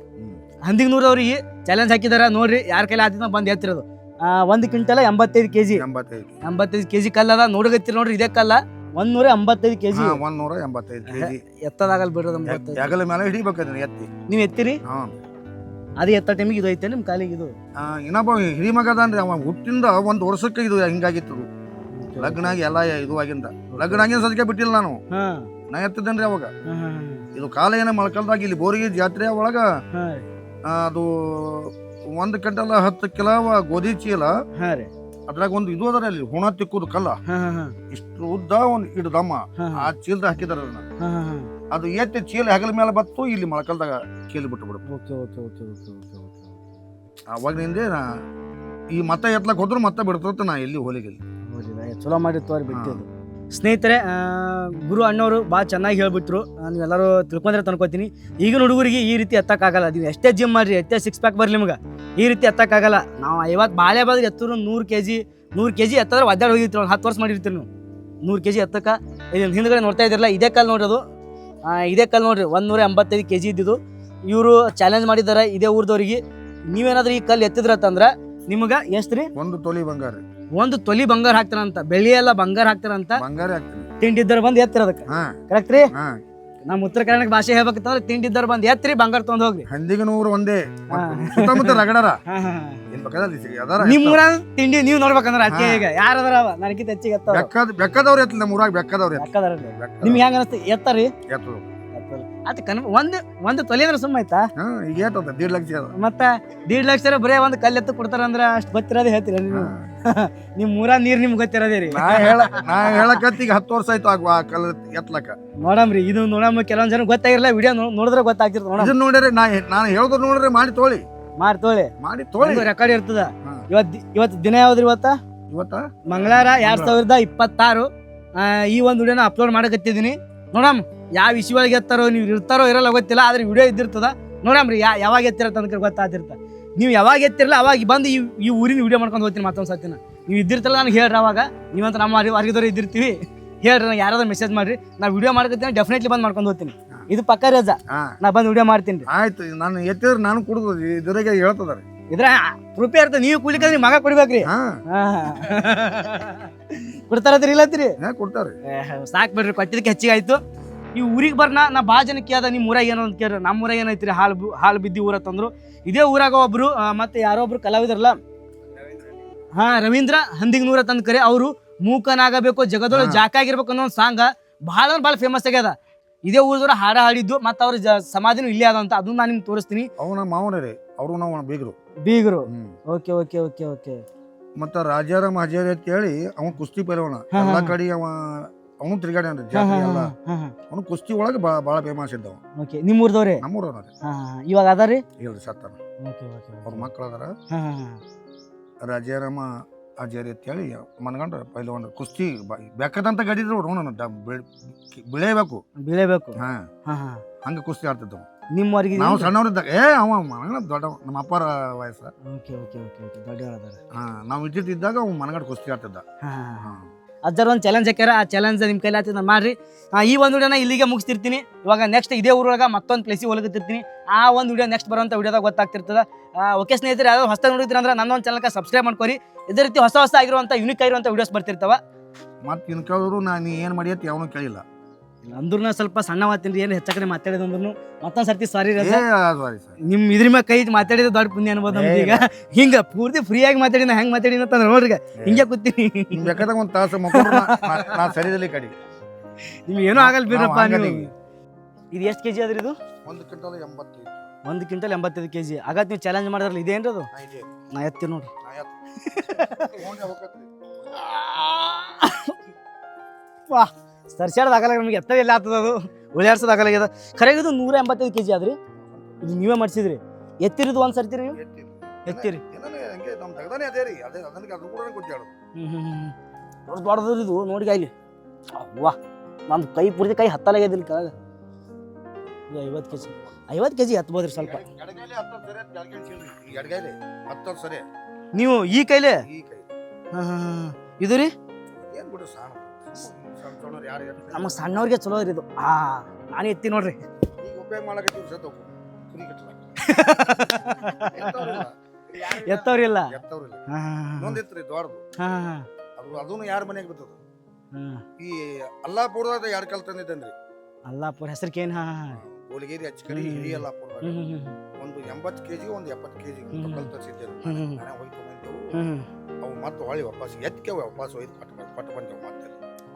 ಹಂದಿಗ್ನೂರವ್ರಿಗೆ ಚಾಲೆಂಜ್ ಹಾಕಿದಾರ ನೋಡ್ರಿ, ಯಾರ ಕೈಲಿ ಆತಿದ್ದ ಬಂದು ಎತ್ತಿರೋದು. 1 ಕ್ವಿಂಟಲ್ 85 kg. 85 kg ಕಲ್ಲದ ನೋಡಗತ್ತಿರ ನೋಡ್ರಿ. ಇದೇ ಕಲ್ಲ 185 kg. 185 kg ಎತ್ತದಾಗಲ್ ಬಿಡೋದು. ಹೆಗಲ ಮೇಲೆ ಹಿಡಿಬೇಕಂದ್ರೆ ಎತ್ತಿ ನೀವ್ ಎತ್ತಿರಿ. ಅದು ಎತ್ತ ಟೈಮಿಗೆ ಇದು ಐತೆ ನಿಮ್ ಕಾಲಿಗೆ? ಇದು ಇನ್ನೊಬ್ಬ ಹಿರಿ ಮಗ ಅದಾನ್ರಿ, ಅವ ಹುಟ್ಟಿಂದ 1 ವರ್ಷಕ್ಕೆ ಇದು ಹಿಂಗಾಗಿತ್ತು. ಲಗ್ನ ಆಗಿ ಎಲ್ಲ ಇದು ಆಗಿಂದ ಲಗ್ನ ಆಗಿನ ಸದ್ಯಕ್ಕೆ ಬಿಟ್ಟಿಲ್ಲ ನಾನು. ನಾ ಎತ್ತಿದ್ದೇನ್ರಿ ಅವಾಗ. ಇದು ಕಾಲ ಏನ ಮಳ್ಕಲ್ದಾಗ ಇಲ್ಲಿ ಬೋರಿಗೆ ಜಾತ್ರೆ ಒಳಗ ಅದು 1 ಕ್ವಿಂಟಲ್ 10 ಕಿಲೋ ಗೋಧಿ ಚೀಲ. ಅದ್ರಾಗ ಒಂದು ಇದು ಅದರ ಅಲ್ಲಿ ಹುಣ ತಿಕ್ಕುದು ಕಲ್ಲ, ಇಷ್ಟು ಉದ್ದ ಒಂದು ಇಡು ದಮ್ಮ. ಆ ಚೀಲದ ಹಾಕಿದಾರ ಅದು ಎತ್ತಿ ಚೀಲ ಹೆಗಲ ಮೇಲೆ ಬತ್ತು, ಇಲ್ಲಿ ಮೊಳಕಲ್ದಾಗ ಚೀಲ ಬಿಟ್ಟು ಬಿಡ್ತು. ಅವಾಗಿನಿಂದ ಈ ಮತ್ತ ಎತ್ಲಕ್ ಹೋದ್ರು ಮತ್ತೆ ಬಿಡ್ತತ. ನಾ ಎಲ್ಲಿ ಹೋಲಿಗಿಲ್ಲ. ಚಲೋ ಮಾಡಿತ್ತು ಅವ್ರು ಬಿಟ್ಟಿದ್ದು. ಸ್ನೇಹಿತರೆ, ಗುರು ಅಣ್ಣವರು ಭಾಳ ಚೆನ್ನಾಗಿ ಹೇಳ್ಬಿಟ್ರು. ನೀವೆಲ್ಲರೂ ತಿಳ್ಕೊಂಡ್ರೆ ಅನ್ಕೋತೀನಿ. ಈಗಿನ ಹುಡುಗರಿಗೆ ಈ ರೀತಿ ಎತ್ತಕ್ಕಾಗಲ್ಲ. ನೀವು ಎಷ್ಟೇ ಜಿಮ್ ಮಾಡ್ರಿ, ಎಷ್ಟೇ 6 ಪ್ಯಾಕ್ ಬರ್ಲಿ, ನಿಮ್ಗೆ ಈ ರೀತಿ ಎತ್ತಕ್ಕಾಗಲ್ಲ. ನಾವು 50 ಬಾಳೆ ಬಾದ್ರೆ ಎತ್ತರು 100 kg ಎತ್ತದ್ರೆ ಒದ್ದಾಡಿ ಹೋಗಿರ್ತೀವಿ. 10 ವರ್ಷ ಮಾಡಿರ್ತೀವಿ ನೀವು 100 kg ಎತ್ತಕ್ಕ. ಇದನ್ನ ಹಿಂದ್ಗಡೆ ನೋಡ್ತಾ ಇದ್ದಿರಲ್ಲ, ಇದೇ ಕಾಲು ನೋಡೋದು. ಇದೇ ಕಾಲು ನೋಡ್ರಿ 185 kg ಇದ್ದಿದ್ದು. ಇವರು ಚಾಲೆಂಜ್ ಮಾಡಿದ್ದಾರೆ ಇದೇ ಊರ್ದವ್ರಿಗೆ. ನೀವೇನಾದ್ರೂ ಈ ಕಲ್ಲು ಎತ್ತಿದ್ರಂದ್ರೆ ನಿಮ್ಗೆ ಎಷ್ಟು ರೀ? 1 ತೊಲಿ ಬಂಗಾರ. 1 ತೊಲಿ ಬಂಗಾರ ಹಾಕ್ತಾರಂತ. ಬೆಳ್ಳಿ ಎಲ್ಲ ಬಂಗಾರ ಹಾಕ್ತಾರಂತ. ಬಂಗಾರ ಹಾಕ್ತಾರೆ. ತಿಂಡಿದ್ದರ ಬಂದು ಎತ್ತಿರೋದಕ್ಕೆ ಕರೆಕ್ಟ್ ರೀ. ನಮ್ಮ ಉತ್ತರ ಕರ್ನಾಟಕ ಭಾಷೆ ಹೇಳ್ಬೇಕಂತಂದ್ರೆ ತಿಂಡಿ ಇದ್ದವ್ರು ಬಂದು ಎತ್ರಿ ಬಂಗಾರ ತೊಗೊಂಡ್ ಹೋಗ್ರಿ. ಹಂದಿಗೆ ನೂರು ಒಂದೇ ಸುತ್ತಮುತ್ತ ರಗಡರ ನಿಮ್ ಊರ ತಿಂಡಿ ನೀವ್ ನೋಡ್ಬೇಕಂದ್ರ ಅದಕ್ಕೆ ಈಗ ಯಾರದಾರವ ನನಗಿಂತ ಹೆಚ್ಚಿಗೆ ಎತ್ತವ ಬೆಕ್ಕದವ್ರು ಎತ್ತಲ್ಲ ನಮ್ಮ ಊರಾಗ ಬೆಕ್ಕದವ್ರು ನಿಮ್ಗೆ ಹೆಂಗ ಅನಿಸ್ತು ಎತ್ತಾರಿ ಎತ್ತದು ಅದ್ ಒಂದು ತೊಲೆ ಅಂದ್ರೆ ಸುಮ್ಮ ಆಯ್ತಾ ಈಗ ಏಟದ 1.5 ಲಕ್ಷ ಮತ್ತ 1.5 ಲಕ್ಷ ಬರೇ ಒಂದು ಕಲ್ಲು ಎತ್ತು ಕೊಡ್ತಾರ ಅಂದ್ರ ಅಷ್ಟ್ ಗೊತ್ತಿರೋದೇ ಹೇಳ್ತೀರ ನೀವು. ನಿಮ್ ಊರ ನೀರ್ ನಿಮ್ಗೆ ಗೊತ್ತಿರೋದೇ ರೀ. ನಾ ಹೇಳಕತ್ತಿ ಈಗ 10 ವರ್ಷ ಆಯ್ತು ಆ ಕಲ್ಲು ಎತ್ತಲಕ್ಕ. ನೋಡಮ್ರಿ ಇದು ನೋಡಮ್ಮ ಕೆಲವೊಂದ್ ಜನ ಗೊತ್ತಾಗಿರಲ್ಲ ವಿಡಿಯೋ ನೋಡಿದ್ರೆ ಗೊತ್ತಾಗ್ತಿರ್ತದೆ. ನೋಡ ನೋಡ್ರಿ ನಾನು ಹೇಳೋದು ನೋಡ್ರಿ ಮಾಡಿ ತೊಳಿ ರೆಕಾರ್ಡ್ ಇರ್ತದ. ಇವತ್ತು ದಿನ ಯಾವ್ದ್ರಿ? ಇವತ್ತ ಮಂಗಳವಾರ 2026. ಈ ಒಂದು ವಿಡಿಯೋನ ಅಪ್ಲೋಡ್ ಮಾಡಕತ್ತಿದೀನಿ. ನೋಡಮ್ ಯಾವ ವಿಷಯ ಒಳಗೆ ಎತ್ತಾರೋ ನೀವು ಇರ್ತಾರೋ ಇರಲ್ಲ ಗೊತ್ತಿಲ್ಲ, ಆದ್ರೆ ವಿಡಿಯೋ ಇದ್ದಿರ್ತದ. ನೋಡಮ್ರಿ ಯಾವಾಗ ಎತ್ತಿರತ್ತ ಅಂತ ಗೊತ್ತಾಗ್ತಿರ್ತ. ನೀವು ಯಾವಾಗ ಎತ್ತಿರಲ್ಲ ಅವಾಗ ಬಂದು ಈ ಊರಿನ ವಿಡಿಯೋ ಮಾಡ್ಕೊಂಡು ಹೋಗ್ತೀನಿ ಮತ್ತೊಂದು ಸತಿನ. ನೀವು ಇದ್ದಿರ್ತಲ್ಲ ನನಗೆ ಹೇಳ್ರಿ. ಅವಾಗ ನೀವಂತ ನಮ್ಮ ವರ್ಗದವ್ರು ಇದ್ದಿರ್ತೀವಿ ಹೇಳ್ರಿ, ನಂಗೆ ಯಾರಾದ್ರೂ ಮೆಸೇಜ್ ಮಾಡ್ರಿ. ನಾ ವಿಡಿಯೋ ಮಾಡ್ಕೊತೀನಿ, ಡೆಫಿನೆಟ್ಲಿ ಬಂದು ಮಾಡ್ಕೊಂಡು ಹೋಗ್ತೀನಿ. ಇದು ಪಕ್ಕ ರಜ, ನಾ ಬಂದು ವಿಡಿಯೋ ಮಾಡ್ತೀನಿ. ಆಯ್ತು, ನಾನು ಎತ್ತಿದ್ರೆ ನಾನು ಕುಡ್ದು ಇದ್ರಾಗೆ ಹೇಳ್ತದ ಇದ್ರ ರೂಪಾಯಿ ಇರ್ತದೆ. ನೀವು ಕುಡ್ಲಿಕ್ಕಂದ್ರೆ ಮಗ ಕುಡಿಬೇಕ್ರಿ. ಕೊಡ್ತಾರತ್ರಿ ಇಲ್ಲತ್ರಿ? ಕೊಡ್ತಾರೆ. ಸಾಕ್ ಬಿಡ್ರಿ, ಕೊಟ್ಟಿದ್ದಕ್ಕೆ ಹೆಚ್ಚಿಗೆ ಆಯ್ತು. ಈ ಊರಿಗೆ ಬರ್ನ ನಾ ಭಾಳ ಜನ ಕೇಳ್ದ ನಿಮ್ಮ ಊರಾಗ ಏನೋ ಅಂತ ಕೇಳ್ರಿ. ನಮ್ಮ ಊರಾಗ ಏನೈತ್ರಿ ಹಾಲು ಬಿದ್ದಿ ಊರ ತಂದ್ರು. ಇದೇ ಊರಾಗ ಒಬ್ರು ಮತ್ತೆ ಯಾರೋ ಒಬ್ರು ಕಲಾವಿದರಲ್ಲ, ರವೀಂದ್ರ ಹಂದಿಗ್ನೂರ ತಂದ್ ಕರೆ. ಅವರು ಮೂಕನಾಗಬೇಕು ಜಗದೊಳಗೆ ಜಾಕಾಗಿರ್ಬೇಕು ಅನ್ನೋ ಒಂದು ಸಾಂಗ್ ಭಾಳ ಫೇಮಸ್ ಆಗ್ಯದ. ಇದೇ ಊರದವ್ರ ಹಾಡ ಹಾಡಿದ್ದು. ಮತ್ತೆ ಅವ್ರ ಸಮಾಧಿನೂ ಇಲ್ಲೇ ಅದ ಅಂತ, ಅದನ್ನ ನಾನು ನಿಮ್ಗೆ ತೋರಿಸ್ತೀನಿ. ಅವನ ಮಾವನರೇ, ಅವರು ನಾವು ಬೀಗರು. Okay okay okay okay. ಮತ್ತ ರಾಜಾರಾಮ್ ಹಜಾರಿ ಅಂತ ಹೇಳಿ ಅವ ಕುಸ್ತಿ ಪೈಲವನ. ಎಲ್ಲಾ ಕಡೆ ಅವನು ತಿರ್ಗಾಡ್ಯಾನ್ರಿ ಜಾತ್ರೆ ಎಲ್ಲ. ಅವನು ಕುಸ್ತಿ ಒಳಗೆ ಭಾಳ ಫೇಮಸ್ ಇದ್ದವ. ಓಕೆ, ನಿಮ್ಮ ಊರ್ದವ್ರೆ? ನಮ್ಮೂರವ್ರ. ಇವಾಗ ಅದಾರಿ? ಇಲ್ರಿ, ಸತ್ತಾರ. ಅವ್ರ ಮಕ್ಳು ಅದಾರ. ರಾಜಾರಾಮ ಹಜಾರಿ ಅಂತ ಹೇಳಿ ಮನ್ಗಂಡ್ರ ಪೈಲವನ. ಕುಸ್ತಿ ಬೆಕ್ಕದಂತ ಗಡಿದ್ರು ಬೆಳೆಯಬೇಕು. ಹಂಗ ಕುಸ್ತಿ ಆಡ್ತಿದ್ದವ. ನಿಮ್ಮವರಿಗೆ ನಾವು ಸಣ್ಣವ್ರಿದ್ದಾಗ ಅವ ದೊಡ್ಡ ನಮ್ಮ ಅಪ್ಪರ ವಯಸ್ಸ. ನಾವು ಇದ್ದಿದ್ದಾಗ ಅವ್ ಮನಗಂಡ್ ಕುಸ್ತಿ ಆಡ್ತಿದ್ದ. ಅಜ್ಜಾರ ಒಂದು ಚಾಲೆಂಜ್ ಹಾಕ್ಯಾರ. ಆ ಚಾಲೆಂಜ್ ನಿಮ್ಮ ಕೈಲಿ ಆಗ್ತದೆ ಮಾಡ್ರಿ. ಈ ಒಂದು ವಿಡಿಯೋನ ಇಲ್ಲಿಗೆ ಮುಗಿಸ್ತಿರ್ತೀನಿ. ಇವಾಗ ನೆಕ್ಸ್ಟ್ ಇದೇ ಊರೊಳಗೆ ಮತ್ತೊಂದು ಪ್ಲೇಸಿಗೆ ಹೋಗತ್ತಿರ್ತೀನಿ. ಆ ಒಂದು ವಿಡಿಯೋ ನೆಕ್ಸ್ಟ್ ಬರುವಂಥ ವಿಡಿಯೋದಾಗ ಗೊತ್ತಾಗ್ತಿರ್ತದೆ. ಓಕೆ ಸ್ನೇಹಿತರೆ, ಯಾವ್ದು ಹೊಸ ನೋಡಿದ್ರಿ ಅಂದ್ರೆ ನನ್ನೊಂದು ಚಾನಲ್ಗೆ ಸಬ್ಸ್ಕ್ರೈಬ್ ಮಾಡ್ಕೊರಿ. ಇದೇ ರೀತಿ ಹೊಸ ಆಗಿರುವಂಥ ಯುನಿಕ್ ಆಗಿರುವಂಥ ವಿಡಿಯೋಸ್ ಬರ್ತಿರ್ತಾವ. ಮತ್ತೆ ಇನ್ನು ಕೇಳಿದ್ರು ನಾನು ಏನು ಮಾಡಿಯತ್ತೆ ಯಾವನು ಕೇಳಿಲ್ಲ ಅಂದ್ರೂ ಸ್ವಲ್ಪ ಸಣ್ಣ ಮಾತೀನಿ. ಏನು ಹೆಚ್ಚ ಕಡೆ ಮಾತಾಡಿದ್ರು ಮತ್ತೊಂದು ಸರ್ತಿ ಸಾರಿ. ನಿಮ್ ಇದ್ರ ಮ್ಯಾಗ ಕೈ ಮಾತಾಡಿದ ದೊಡ್ಡ ಪುಣ್ಯ ಅನ್ಬೋದು ನಮ್ಗೆ. ಈಗ ಹಿಂಗ ಪೂರ್ತಿ ಫ್ರೀಯಾಗಿ ಮಾತಾಡಿನ ಹೆಂಗ್ ಮಾತಾಡಿನ ಅಂತಂದ್ರೆ ನೋಡ್ರಿ ಹಿಂಗೆ ಕೂತೀನಿ. ಬೇಕಾದಾಗ ಒಂದು ತಾಸು ಸರಿದಲ್ಲಿ ಕಡಿ ನಿಮ್ಗೆ ಏನೂ ಆಗಲ್ಲ ಬೀರಪ್ಪ. ಇದು ಎಷ್ಟು ಕೆಜಿ ಅದ್ರಿ? ಇದು 1 ಕ್ವಿಂಟಲ್ 85 ಕೆಜಿ. ಆಗತ್ ನೀವು ಚಾಲೆಂಜ್ ಮಾಡಿದ್ರಲ್ಲ, ಇದೇನ್ರಿ ಅದು? ನಾ ಎತ್ತೀನಿ ನೋಡ್ರಿ. ವಾ ಸರ್ಸ್ಯಾಡ್ದಾಗಲ್ಲ ನಮ್ಗೆ ಎತ್ತ ಎಲ್ಲ ಆಗ್ತದ. ಅದು ಉಳಿಯಾಡ್ಸೋದಾಗಲಾಗ್ಯದ. ಖರೆಗೆ ಇದು 185 ಕೆಜಿ ಆದ್ರಿ. ಇದು ನೀವೇ ಮಾಡಿಸಿದ್ರಿ? ಎತ್ತಿರಿದು ಒಂದು ಸರ್ತಿ ನೀವು ಎತ್ತಿರಿ? ದೊಡ್ಡದು ಇದು ನೋಡಿ ಇಲ್ಲಿ. ವಾ, ನಮ್ದು ಕೈ ಪೂರ್ತಿ ಕೈ ಹತ್ತಲಾಗ್ಯದಿಲ್ಲ ಕೆಳಗೆ. ಇದು 50 ಕೆಜಿ ಹತ್ಬೋದ್ರಿ ಸ್ವಲ್ಪ. ನೀವು ಈ ಕೈಲೇ? ಇದು ರೀ ನಮ್ಮ ಸಣ್ಣವ್ರಿಗೆ ಚಲೋ ರೀ ಇದು. ನಾನು ಎತ್ತಿ ನೋಡ್ರಿ. ಎತ್ತವ್ರಿಲ್ಲ. ಅದನ್ನು ಯಾರ ಮನೆಗೆ ಬಿದ್ದದು? ಈ ಅಲ್ಲಾಪುರದಾಗ 2 ಕಲ್ ತಂದಿದ್ದೇನ್ರಿ. ಅಲ್ಲಾಪುರ ಹೆಸರಿಕೇನ್? ಗೋಲಿಗೇರಿ ಹಚ್ಕಡಿ ಹಿರಿ ಅಲ್ಲಾಪುರದಾಗ ಒಂದು 80 ಕೆಜಿ ಒಂದು 70 ಕೆಜಿ ಕಲ್ ತರಿಸಿದ್ದೇವೆ. ಅವು ಮತ್ತೆ ಹೊಳ್ಳಿ ವಾಪಸ್ ಎತ್ಕೆ ವಾಪಸ್ ಒಯ್ದು ಕೊಟ್ಟು ಬಂದೆವು. ಮತ್ತೆ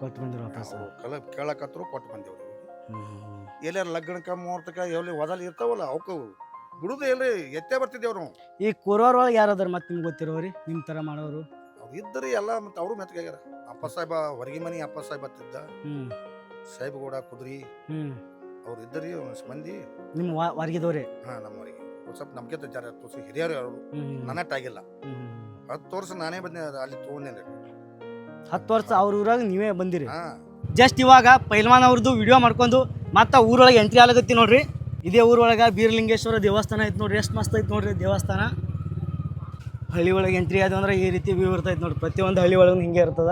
ಕೊಟ್ಟು ಬಂದ್ರು ವಾಪಸ್ ಕೇಳಕತ್ರು ಕೊಟ್ಟು ಬಂದೇವ್ರಿ. ಎಲ್ಲಾರ ಲಗ್ನಕ್ಕ ಮುಹೂರ್ತಕ್ಕ ಎಲ್ಲಿ ಹೊದಲ್ ಇರ್ತಾವಲ್ಲ ಅವಕ್ಕೆ ಬಿಡುದು ಎಲ್ಲಿ ಎತ್ತೇ ಬರ್ತಿದ್ದೇವ್ರು. ಈ ಕೋರವಾರೊಳಗೆ ಯಾರಾದ್ರ ಮತ್ತೆ ನಿಮ್ಗೆ ಗೊತ್ತಿರೋರಿ ನಿಮ್ಮ ಥರ ಮಾಡೋರು? ಅವ್ರು ಇದ್ರಿ ಎಲ್ಲ. ಮತ್ತೆ ಅವರು ಮೆತ್ತಗಾಗ್ಯಾರ. ಅಪ್ಪ ಸಾಹೇಬ ಹೊರಗಿ ಮನಿ ಅಪ್ಪ ಸಾಹೇಬ್ ಹತ್ತಿದ್ದ. ಸಾಹೇಬಗೌಡ ಕುದ್ರಿ ಅವ್ರು ಇದ್ದರಿ ಮಂದಿ. ನಿಮ್ಮ ವರ್ಗಿದವ್ರೆ? ನಮ್ಮವರಿಗೆ ಸ್ವಲ್ಪ ನಮ್ಗೆ ಜಾರ ಹಿರಿಯರು ಅವರು. ನನ್ನಟ್ಟಾಗಿಲ್ಲ. 10 ವರ್ಷ ನಾನೇ ಬಂದೆ ಅಲ್ಲಿ ತೊಗೊಂಡೇನೆ. 10 ವರ್ಷ ಅವ್ರ ಊರಾಗ ನೀವೇ ಬಂದಿರಿ? ಜಸ್ಟ್ ಇವಾಗ ಪೈಲ್ವಾನ್ ಅವ್ರದ್ದು ವಿಡಿಯೋ ಮಾಡ್ಕೊಂಡು ಮತ್ತೆ ಊರೊಳಗೆ ಎಂಟ್ರಿ ಆಗತ್ತಿ ನೋಡ್ರಿ. ಇದೇ ಊರೊಳಗೆ ಬೀರಲಿಂಗೇಶ್ವರ ದೇವಸ್ಥಾನ ಐತೆ ನೋಡ್ರಿ. ಎಷ್ಟು ಮಸ್ತ್ ಐತೆ ನೋಡ್ರಿ ದೇವಸ್ಥಾನ. ಹಳ್ಳಿ ಒಳಗೆ ಎಂಟ್ರಿ ಆದ ಅಂದ್ರೆ ಈ ರೀತಿ ವ್ಯೂ ಇರ್ತೈತೆ ನೋಡ್ರಿ. ಪ್ರತಿಯೊಂದು ಹಳ್ಳಿ ಒಳಗೆ ಹಿಂಗೆ ಇರ್ತದ.